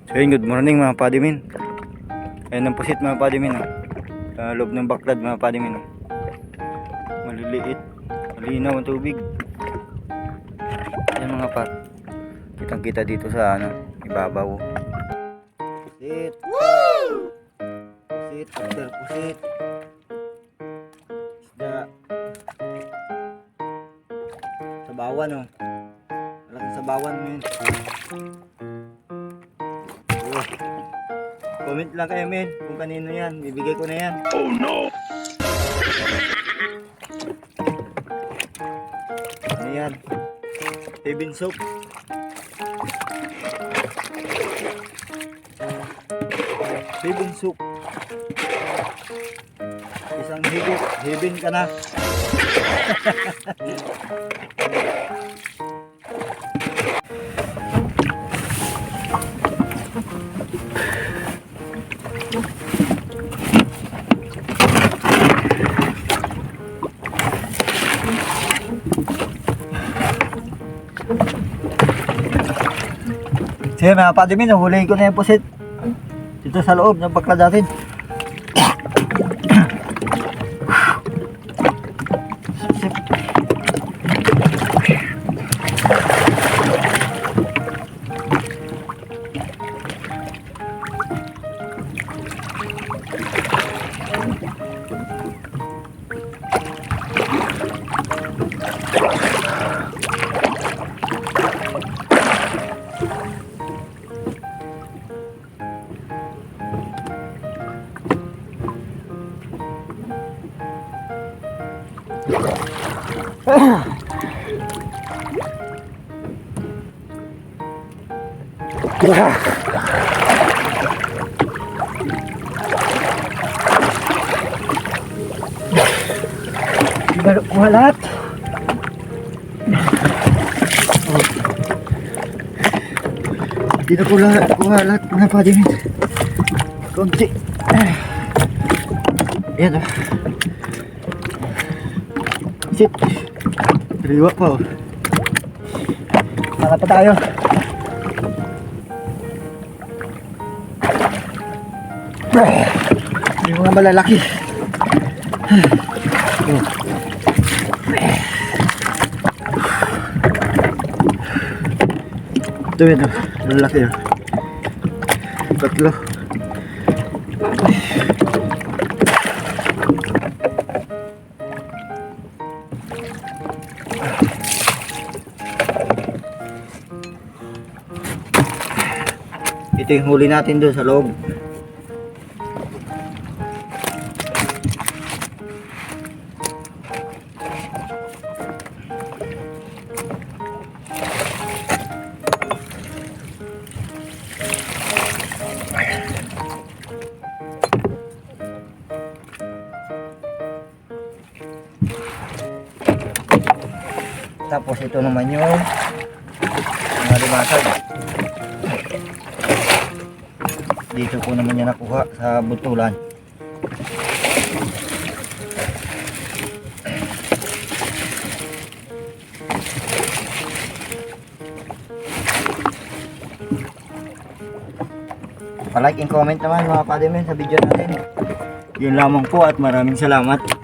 So yun, good morning mga padimin. Ayan ang pusit mga padimin. Sa loob ng baklad mga padimin. Maliliit, malinaw ang tubig. Ayan mga pat, kitang kita dito sa ibabaw. Pusit. Woo! Pusit, after pusit. Isda. Sabawan malaking sabawan men. Comment lang kayo men kung kanino yan, bibigay ko na yan. Oh no! Ano yan? Heaven soup. Heaven soup. Isang higit, heaven ka na. Sige mga padimin, nahulihin ko na yung pusit dito sa loob ng baklad natin. Baru kuha lahat. Dito ko kuha lahat mga padimin. Konti. Ayan Sit. Riwa pa Sana pa tayo. Yung mga malalaki. Ito yun, malalaki yun. Tatlo. Ito yung huli natin doon sa loob. Tapos ito naman yung mga limasag. Dito po naman niya nakuha sa butulan. Pa-like and comment naman mga padimin sa video natin. Yun lamang po at maraming salamat.